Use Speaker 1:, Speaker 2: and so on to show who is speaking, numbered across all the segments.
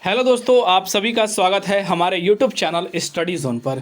Speaker 1: Hello दोस्तों, आप सभी का स्वागत है हमारे यूट्यूब चैनल स्टडी जोन पर।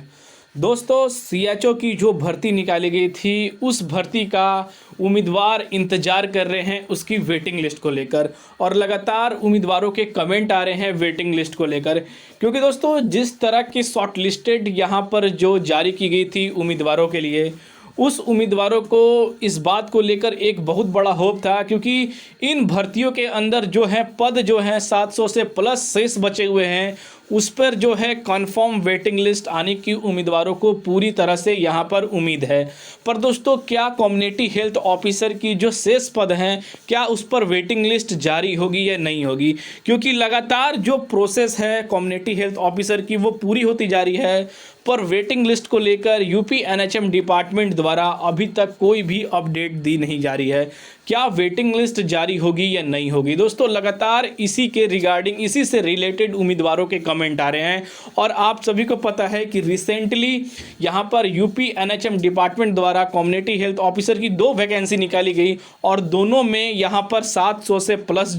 Speaker 1: दोस्तों, सीएचओ की जो भर्ती निकाली गई थी उस भर्ती का उम्मीदवार इंतज़ार कर रहे हैं उसकी वेटिंग लिस्ट को लेकर, और लगातार उम्मीदवारों के कमेंट आ रहे हैं वेटिंग लिस्ट को लेकर। क्योंकि दोस्तों, जिस तरह की शॉर्ट लिस्टेड यहाँ पर जो जारी की गई थी उम्मीदवारों के लिए, उस उम्मीदवारों को इस बात को लेकर एक बहुत बड़ा होप था, क्योंकि इन भर्तियों के अंदर जो है पद जो हैं 700 से प्लस शेष बचे हुए हैं, उस पर जो है कंफर्म वेटिंग लिस्ट आने की उम्मीदवारों को पूरी तरह से यहाँ पर उम्मीद है। पर दोस्तों, क्या कम्युनिटी हेल्थ ऑफिसर की जो शेष पद हैं, क्या उस पर वेटिंग लिस्ट जारी होगी या नहीं होगी? क्योंकि लगातार जो प्रोसेस है कम्युनिटी हेल्थ ऑफिसर की वो पूरी होती जा रही है, पर वेटिंग लिस्ट को लेकर यूपी एनएचएम डिपार्टमेंट द्वारा अभी तक कोई भी अपडेट दी नहीं जा रही है। क्या वेटिंग लिस्ट जारी होगी या नहीं होगी? दोस्तों, लगातार इसी के रिगार्डिंग, इसी से रिलेटेड उम्मीदवारों के कमेंट आ रहे हैं। और आप सभी को पता है कि रिसेंटली यहाँ पर यूपी एनएचएम डिपार्टमेंट द्वारा कम्युनिटी हेल्थ ऑफिसर की 2 वैकेंसी निकाली गई, और दोनों में यहाँ पर 700 से प्लस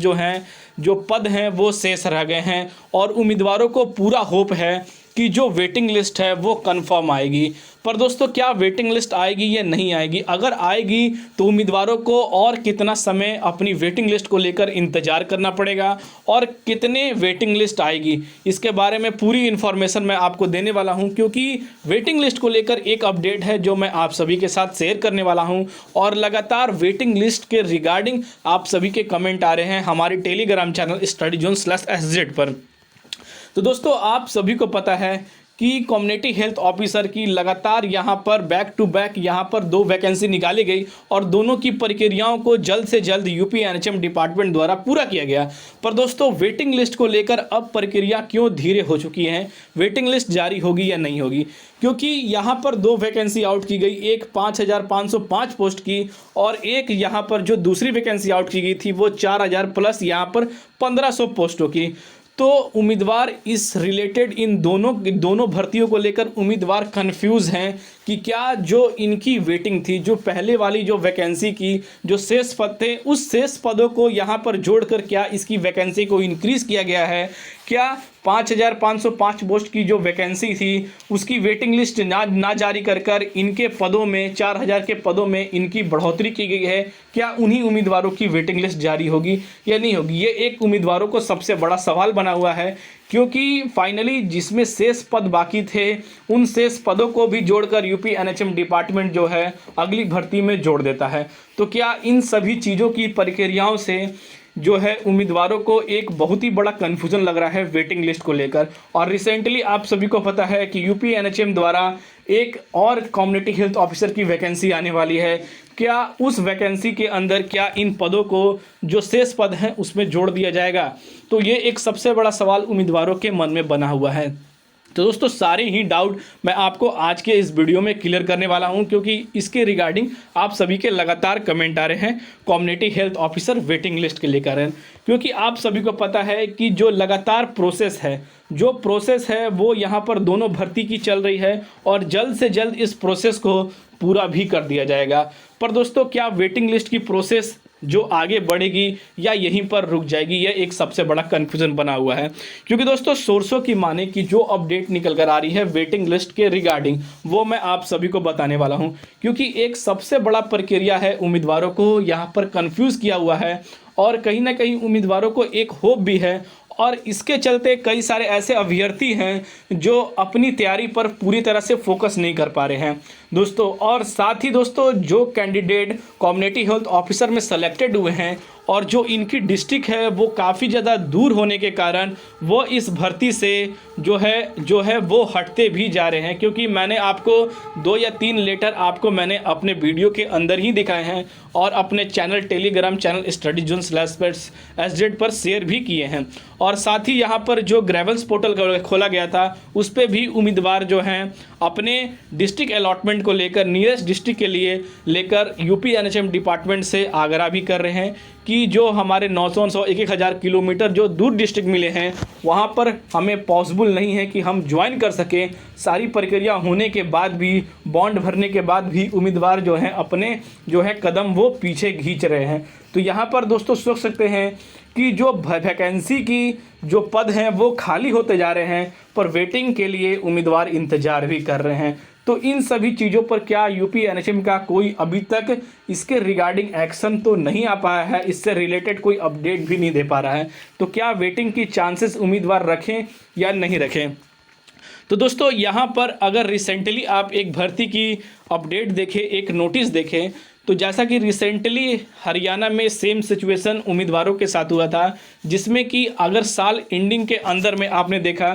Speaker 1: जो पद हैं वो शेष रह गए हैं, और उम्मीदवारों को पूरा होप है कि जो वेटिंग लिस्ट है वो कंफर्म आएगी। पर दोस्तों, क्या वेटिंग लिस्ट आएगी या नहीं आएगी? अगर आएगी तो उम्मीदवारों को और कितना समय अपनी वेटिंग लिस्ट को लेकर इंतज़ार करना पड़ेगा, और कितने वेटिंग लिस्ट आएगी, इसके बारे में पूरी इन्फॉर्मेशन मैं आपको देने वाला हूं। क्योंकि वेटिंग लिस्ट को लेकर एक अपडेट है जो मैं आप सभी के साथ शेयर करने वाला हूं, और लगातार वेटिंग लिस्ट के रिगार्डिंग आप सभी के कमेंट आ रहे हैं हमारे टेलीग्राम चैनल StudyZone/SZ पर। तो दोस्तों, आप सभी को पता है कि कम्युनिटी हेल्थ ऑफिसर की लगातार यहाँ पर बैक टू बैक यहाँ पर 2 वैकेंसी निकाली गई, और दोनों की प्रक्रियाओं को जल्द से जल्द यूपी एनएचएम डिपार्टमेंट द्वारा पूरा किया गया। पर दोस्तों, वेटिंग लिस्ट को लेकर अब प्रक्रिया क्यों धीरे हो चुकी है? वेटिंग लिस्ट जारी होगी या नहीं होगी? क्योंकि यहाँ पर 2 वैकेंसी आउट की गई, एक 5505 पोस्ट की, और एक यहाँ पर जो दूसरी वैकेंसी आउट की गई थी वो 4000 प्लस यहाँ पर 1500 पोस्टों की। तो उम्मीदवार इस रिलेटेड इन दोनों भर्तियों को लेकर उम्मीदवार कंफ्यूज हैं कि क्या जो इनकी वेटिंग थी, जो पहले वाली जो वैकेंसी की जो शेष पद थे, उस शेष पदों को यहाँ पर जोड़कर क्या इसकी वैकेंसी को इंक्रीज़ किया गया है? क्या 5505 पोस्ट की जो वैकेंसी थी उसकी वेटिंग लिस्ट ना जारी कर इनके पदों में 4000 के पदों में इनकी बढ़ोतरी की गई है? क्या उन्हीं उम्मीदवारों की वेटिंग लिस्ट जारी होगी या नहीं होगी? ये एक उम्मीदवारों को सबसे बड़ा सवाल बना हुआ है, क्योंकि फाइनली जिसमें शेष पद बाकी थे उन शेष पदों को भी जोड़कर यूपी एनएचएम डिपार्टमेंट जो है अगली भर्ती में जोड़ देता है। तो क्या इन सभी चीज़ों की प्रक्रियाओं से जो है उम्मीदवारों को एक बहुत ही बड़ा कन्फ्यूजन लग रहा है वेटिंग लिस्ट को लेकर? और रिसेंटली आप सभी को पता है कि यूपी एनएचएम द्वारा एक और कम्युनिटी हेल्थ ऑफिसर की वैकेंसी आने वाली है। क्या उस वैकेंसी के अंदर क्या इन पदों को जो शेष पद हैं उसमें जोड़ दिया जाएगा? तो ये एक सबसे बड़ा सवाल उम्मीदवारों के मन में बना हुआ है। तो दोस्तों, सारे ही डाउट मैं आपको आज के इस वीडियो में क्लियर करने वाला हूं, क्योंकि इसके रिगार्डिंग आप सभी के लगातार कमेंट आ रहे हैं community health officer waiting list के लेकर। क्योंकि आप सभी को पता है कि जो लगातार प्रोसेस है वो यहाँ पर दोनों भर्ती की चल रही है, और जल्द से जल्द इस प्रोसेस को पूरा भी कर दिया जाएगा। पर दोस्तों, क्या वेटिंग लिस्ट की प्रोसेस जो आगे बढ़ेगी या यहीं पर रुक जाएगी, यह एक सबसे बड़ा कन्फ्यूजन बना हुआ है। क्योंकि दोस्तों, सोर्सों की माने कि जो अपडेट निकल कर आ रही है वेटिंग लिस्ट के रिगार्डिंग, वो मैं आप सभी को बताने वाला हूं। क्योंकि एक सबसे बड़ा प्रक्रिया है, उम्मीदवारों को यहाँ पर कन्फ्यूज़ किया हुआ है, और कहीं ना कहीं उम्मीदवारों को एक होप भी है, और इसके चलते कई सारे ऐसे अभ्यर्थी हैं जो अपनी तैयारी पर पूरी तरह से फोकस नहीं कर पा रहे हैं दोस्तों। और साथ ही दोस्तों, जो कैंडिडेट कम्युनिटी हेल्थ ऑफिसर में सेलेक्टेड हुए हैं और जो इनकी डिस्ट्रिक्ट है वो काफ़ी ज़्यादा दूर होने के कारण वो इस भर्ती से जो है वो हटते भी जा रहे हैं। क्योंकि मैंने आपको 2 या 3 लेटर आपको मैंने अपने वीडियो के अंदर ही दिखाए हैं, और अपने चैनल टेलीग्राम चैनल StudyZone/SZ पर शेयर भी किए हैं। और साथ ही यहाँ पर जो ग्रेवल्स पोर्टल खोला गया था उस पर भी उम्मीदवार जो हैं अपने डिस्ट्रिक्ट अलॉटमेंट को लेकर, नियरेस्ट डिस्ट्रिक्ट के लिए लेकर यूपी एनएचएम डिपार्टमेंट से आग्रह भी कर रहे हैं कि जो हमारे 900 1,000 किलोमीटर जो दूर डिस्ट्रिक्ट मिले हैं वहाँ पर हमें पॉसिबल नहीं है कि हम ज्वाइन कर सकें। सारी प्रक्रिया होने के बाद भी, बॉन्ड भरने के बाद भी उम्मीदवार जो हैं अपने कदम वो पीछे खींच रहे हैं। तो यहाँ पर दोस्तों सोच सकते हैं कि जो वैकेंसी की जो पद हैं वो खाली होते जा रहे हैं, पर वेटिंग के लिए उम्मीदवार इंतज़ार भी कर रहे हैं। तो इन सभी चीज़ों पर क्या यूपी एनएचएम का कोई अभी तक इसके रिगार्डिंग एक्शन तो नहीं आ पाया है, इससे रिलेटेड कोई अपडेट भी नहीं दे पा रहा है। तो क्या वेटिंग की चांसेस उम्मीदवार रखें या नहीं रखें? तो दोस्तों यहाँ पर अगर रिसेंटली आप एक भर्ती की अपडेट देखें, एक नोटिस देखें, तो जैसा कि रिसेंटली हरियाणा में सेम सिचुएशन उम्मीदवारों के साथ हुआ था, जिसमें कि अगर साल एंडिंग के अंदर में आपने देखा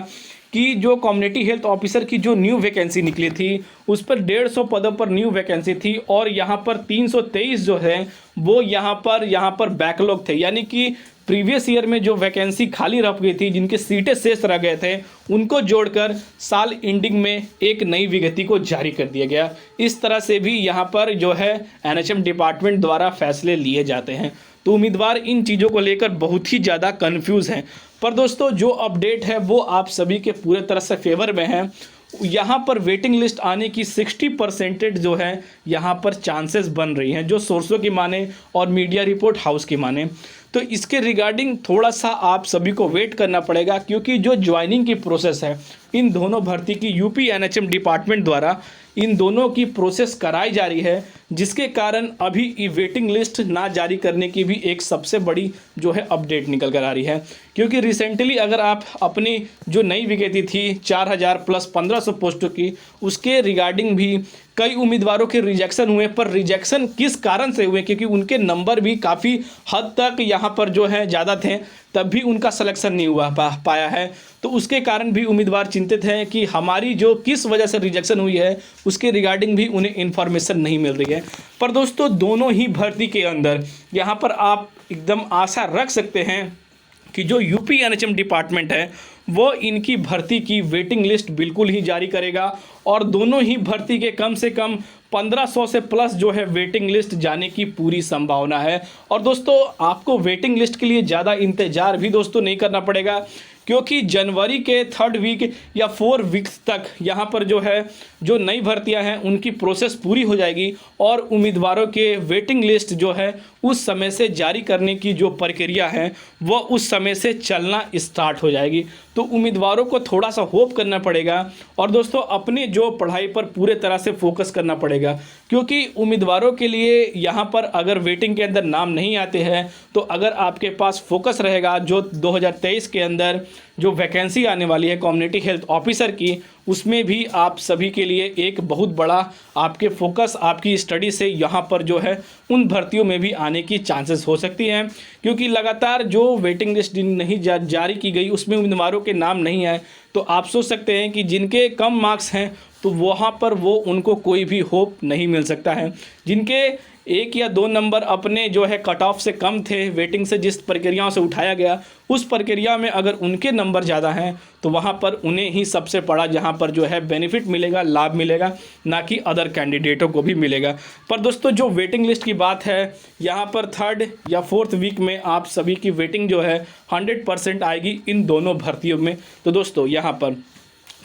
Speaker 1: कि जो कम्युनिटी हेल्थ ऑफिसर की जो न्यू वैकेंसी निकली थी उस पर 150 पदों पर न्यू वैकेंसी थी और यहाँ पर 323 जो है वो यहाँ पर बैकलॉग थे, यानी कि प्रीवियस ईयर में जो वैकेंसी खाली रह गई थी, जिनके सीटें शेष रह गए थे, उनको जोड़कर साल एंडिंग में एक नई विज्ञप्ति को जारी कर दिया गया। इस तरह से भी यहाँ पर जो है एनएचएम डिपार्टमेंट द्वारा फैसले लिए जाते हैं। तो उम्मीदवार इन चीज़ों को लेकर बहुत ही ज़्यादा कन्फ्यूज़ हैं। पर दोस्तों जो अपडेट है वो आप सभी के पूरे तरह से फेवर में है। यहाँ पर वेटिंग लिस्ट आने की 60% जो है यहाँ पर चांसेस बन रही हैं, जो सोर्सों की माने और मीडिया रिपोर्ट हाउस की माने। तो इसके रिगार्डिंग थोड़ा सा आप सभी को वेट करना पड़ेगा, क्योंकि जो ज्वाइनिंग की प्रोसेस है इन दोनों भर्ती की यूपी एनएचएम डिपार्टमेंट द्वारा इन दोनों की प्रोसेस कराई जा रही है, जिसके कारण अभी वेटिंग लिस्ट ना जारी करने की भी एक सबसे बड़ी जो है अपडेट निकल कर आ रही है। क्योंकि रिसेंटली अगर आप अपनी जो नई विज्ञप्ति थी 4000 प्लस 1500 पोस्टों की, उसके रिगार्डिंग भी कई उम्मीदवारों के रिजेक्शन हुए। पर रिजेक्शन किस कारण से हुए? क्योंकि उनके नंबर भी काफ़ी हद तक यहाँ पर जो है ज़्यादा थे, तब भी उनका सिलेक्शन नहीं हुआ पाया है। तो उसके कारण भी उम्मीदवार चिंतित हैं कि हमारी जो किस वजह से रिजेक्शन हुई है उसके रिगार्डिंग भी उन्हें इन्फॉर्मेशन नहीं मिल रही है। पर दोस्तों दोनों ही भर्ती के अंदर यहाँ पर आप एकदम आशा रख सकते हैं कि जो यूपी एनएचएम डिपार्टमेंट है वो इनकी भर्ती की वेटिंग लिस्ट बिल्कुल ही जारी करेगा और दोनों ही भर्ती के कम से कम 1500 से प्लस जो है वेटिंग लिस्ट जाने की पूरी संभावना है। और दोस्तों आपको वेटिंग लिस्ट के लिए ज़्यादा इंतज़ार भी दोस्तों नहीं करना पड़ेगा, क्योंकि जनवरी के 3rd वीक या 4 वीक्स तक यहाँ पर जो है जो नई भर्तियां हैं उनकी प्रोसेस पूरी हो जाएगी और उम्मीदवारों के वेटिंग लिस्ट जो है उस समय से जारी करने की जो प्रक्रिया है वो उस समय से चलना स्टार्ट हो जाएगी। तो उम्मीदवारों को थोड़ा सा होप करना पड़ेगा और दोस्तों अपने जो पढ़ाई पर पूरे तरह से फोकस करना पड़ेगा, क्योंकि उम्मीदवारों के लिए यहाँ पर अगर वेटिंग के अंदर नाम नहीं आते हैं तो अगर आपके पास फोकस रहेगा जो 2023 के अंदर जो वैकेंसी आने वाली है कम्युनिटी हेल्थ ऑफिसर की, उसमें भी आप सभी के लिए एक बहुत बड़ा आपके फोकस आपकी स्टडी से यहाँ पर जो है उन भर्तियों में भी आने की चांसेस हो सकती हैं। क्योंकि लगातार जो वेटिंग लिस्ट नहीं जारी की गई उसमें उम्मीदवारों के नाम नहीं आए, तो आप सोच सकते हैं कि जिनके कम मार्क्स हैं तो वहाँ पर वो उनको कोई भी होप नहीं मिल सकता है। जिनके 1 या 2 नंबर अपने जो है कट ऑफ से कम थे, वेटिंग से जिस प्रक्रियाओं से उठाया गया उस प्रक्रिया में अगर उनके नंबर ज़्यादा हैं तो वहाँ पर उन्हें ही सबसे बड़ा जहाँ पर जो है बेनिफिट मिलेगा, लाभ मिलेगा, ना कि अदर कैंडिडेटों को भी मिलेगा। पर दोस्तों जो वेटिंग लिस्ट की बात है यहाँ पर 3rd या 4th वीक में आप सभी की वेटिंग जो है 100% आएगी इन दोनों भर्तियों में। तो दोस्तों यहाँ पर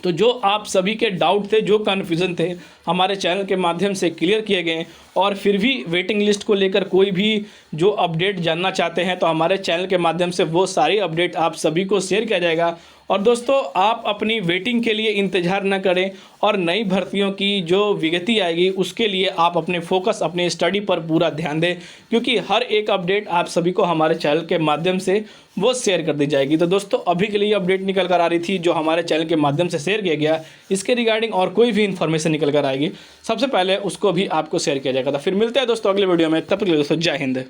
Speaker 1: तो जो आप सभी के डाउट थे, जो कन्फ्यूज़न थे, हमारे चैनल के माध्यम से क्लियर किए गए। और फिर भी वेटिंग लिस्ट को लेकर कोई भी जो अपडेट जानना चाहते हैं तो हमारे चैनल के माध्यम से वो सारी अपडेट आप सभी को शेयर किया जाएगा। और दोस्तों आप अपनी वेटिंग के लिए इंतज़ार न करें और नई भर्तियों की जो विज्ञप्ति आएगी उसके लिए आप अपने फोकस अपने स्टडी पर पूरा ध्यान दें, क्योंकि हर एक अपडेट आप सभी को हमारे चैनल के माध्यम से वो शेयर कर दी जाएगी। तो दोस्तों अभी के लिए अपडेट निकल कर आ रही थी जो हमारे चैनल के माध्यम से शेयर किया गया, इसके रिगार्डिंग और कोई भी इन्फॉर्मेशन निकल कर आएगी सबसे पहले उसको भी आपको शेयर किया जाएगा। तो फिर मिलते हैं दोस्तों अगले वीडियो में, तब तक के लिए दोस्तों जय हिंद।